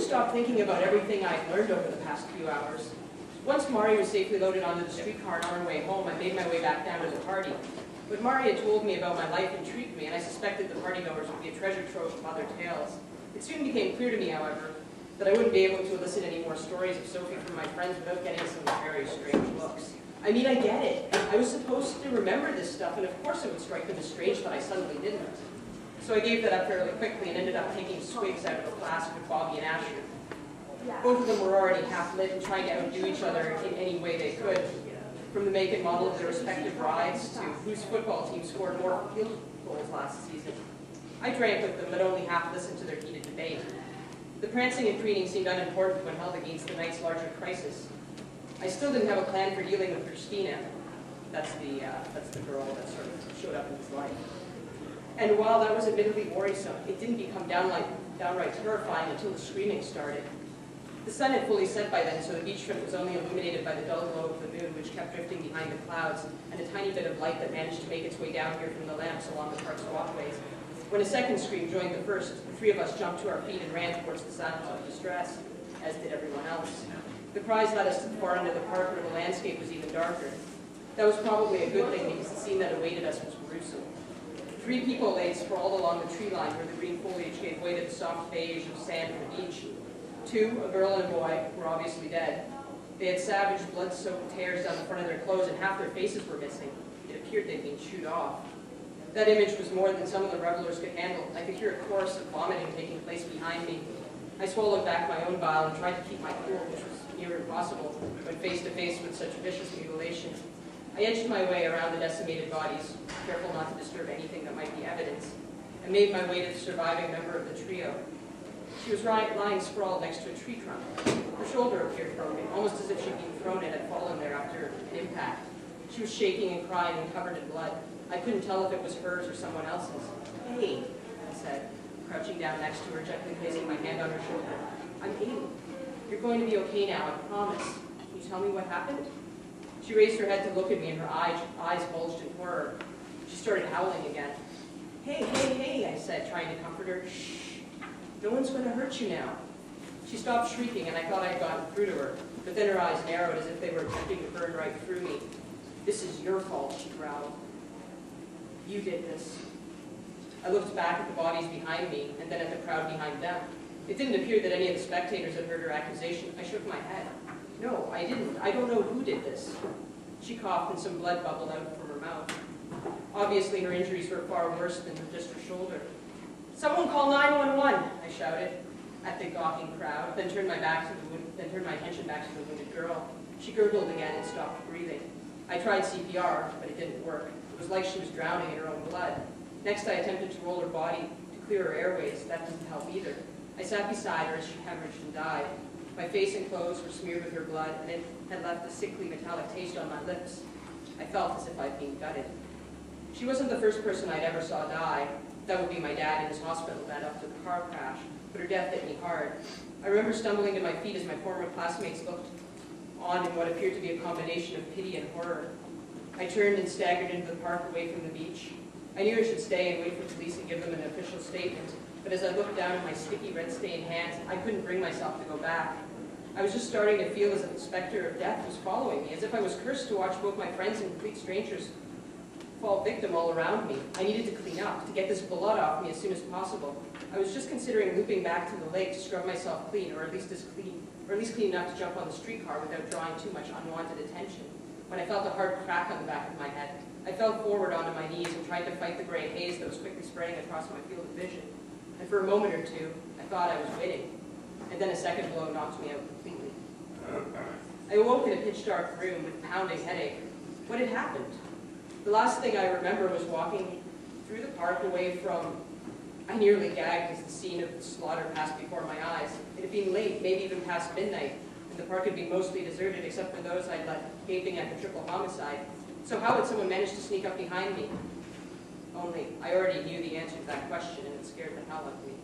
stop thinking about everything I'd learned over the past few hours. Once Mari was safely loaded onto the streetcar and on her way home, I made my way back down to the party. What Mari had told me about my life intrigued me, and I suspected the partygoers would be a treasure trove of other tales. It soon became clear to me, however, that I wouldn't be able to elicit any more stories of Sophie from my friends without getting some very strange looks. I mean, I get it. I was supposed to remember this stuff, and of course it would strike them as strange that I suddenly didn't. So I gave that up fairly quickly and ended up taking swigs out of a flask with Bobby and Asher. Both of them were already half lit and trying to outdo each other in any way they could, from the make and model of their respective rides to whose football team scored more field goals last season. I drank with them, but only half listened to their heated debate. The prancing and preening seemed unimportant when held against the night's larger crisis. I still didn't have a plan for dealing with Christina. That's the girl that sort of showed up in his life. And while that was admittedly worrisome, it didn't become downright terrifying until the screaming started. The sun had fully set by then, so the beachfront was only illuminated by the dull glow of the moon, which kept drifting behind the clouds, and a tiny bit of light that managed to make its way down here from the lamps along the park's walkways. When a second scream joined the first, the three of us jumped to our feet and ran towards the sounds of distress, as did everyone else. The cries led us to the far end of the park where the landscape was even darker. That was probably a good thing because the scene that awaited us was gruesome. 3 people lay sprawled along the tree line where the green foliage gave way to the soft beige of sand of the beach. 2, a girl and a boy, were obviously dead. They had savage, blood-soaked tears down the front of their clothes, and half their faces were missing. It appeared they'd been chewed off. That image was more than some of the revelers could handle. I could hear a chorus of vomiting taking place behind me. I swallowed back my own bile and tried to keep my cool, which was near impossible when face to face with such vicious mutilation. I edged my way around the decimated bodies, careful not to disturb anything that might be evidence, and made my way to the surviving member of the trio. She was lying sprawled next to a tree trunk. Her shoulder appeared broken, almost as if she'd been thrown and had fallen there after an impact. She was shaking and crying and covered in blood. I couldn't tell if it was hers or someone else's. "Hey," I said, crouching down next to her, gently placing my hand on her shoulder. "I'm Amy. You're going to be okay now, I promise. Can you tell me what happened?" She raised her head to look at me, and her eyes bulged in horror. She started howling again. Hey, I said, trying to comfort her. "Shh, no one's going to hurt you now." She stopped shrieking, and I thought I'd gotten through to her, but then her eyes narrowed as if they were attempting to burn right through me. "This is your fault," she growled. "You did this." I looked back at the bodies behind me, and then at the crowd behind them. It didn't appear that any of the spectators had heard her accusation. I shook my head. "No, I didn't. I don't know who did this." She coughed and some blood bubbled out from her mouth. Obviously, her injuries were far worse than just her shoulder. "Someone call 911, I shouted at the gawking crowd, then turned my attention back to the wounded girl. She gurgled again and stopped breathing. I tried CPR, but it didn't work. It was like she was drowning in her own blood. Next, I attempted to roll her body to clear her airways. That didn't help either. I sat beside her as she hemorrhaged and died. My face and clothes were smeared with her blood, and it had left a sickly metallic taste on my lips. I felt as if I'd been gutted. She wasn't the first person I'd ever saw die. That would be my dad in his hospital bed after the car crash, but her death hit me hard. I remember stumbling to my feet as my former classmates looked on in what appeared to be a combination of pity and horror. I turned and staggered into the park away from the beach. I knew I should stay and wait for police and give them an official statement, but as I looked down at my sticky, red-stained hands, I couldn't bring myself to go back. I was just starting to feel as if the specter of death was following me, as if I was cursed to watch both my friends and complete strangers fall victim all around me. I needed to clean up, to get this blood off me as soon as possible. I was just considering looping back to the lake to scrub myself clean, or at least clean enough to jump on the streetcar without drawing too much unwanted attention, when I felt a hard crack on the back of my head. I fell forward onto my knees and tried to fight the gray haze that was quickly spreading across my field of vision. And for a moment or two, I thought I was winning. And then a second blow knocked me out completely. I awoke in a pitch-dark room with a pounding headache. What had happened? The last thing I remember was walking through the park away from... I nearly gagged as the scene of the slaughter passed before my eyes. It had been late, maybe even past midnight, and the park had been mostly deserted except for those I'd left gaping at the triple homicide. So how had someone managed to sneak up behind me? Only, I already knew the answer to that question, and it scared the hell out of me.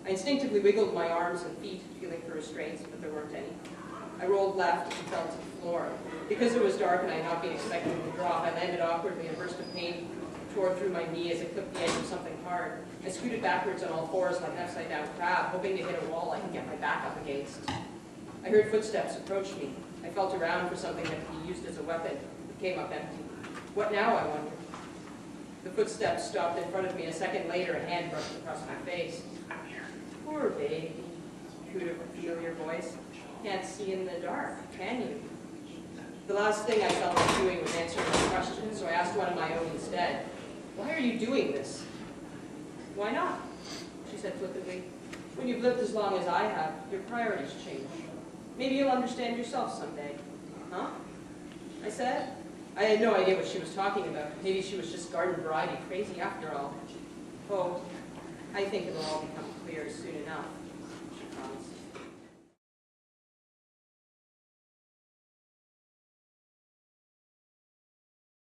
I instinctively wiggled my arms and feet, feeling for restraints, but there weren't any. I rolled left and fell to the floor. Because it was dark and I had not been expecting to drop, I landed awkwardly and burst of pain tore through my knee as I clipped the edge of something hard. I scooted backwards on all fours like an upside-down crab, hoping to hit a wall I could get my back up against. I heard footsteps approach me. I felt around for something that could be used as a weapon. It came up empty. What now, I wondered? The footsteps stopped in front of me. A second later, a hand brushed across my face. Poor baby, cooed a familiar voice. Can't see in the dark, can you? The last thing I felt like doing was answering my question, so I asked one of my own instead. Why are you doing this? Why not? She said flippantly. When you've lived as long as I have, your priorities change. Maybe you'll understand yourself someday. Huh? I said. I had no idea what she was talking about. Maybe she was just garden variety crazy after all. Oh, I think it'll all become clear soon enough.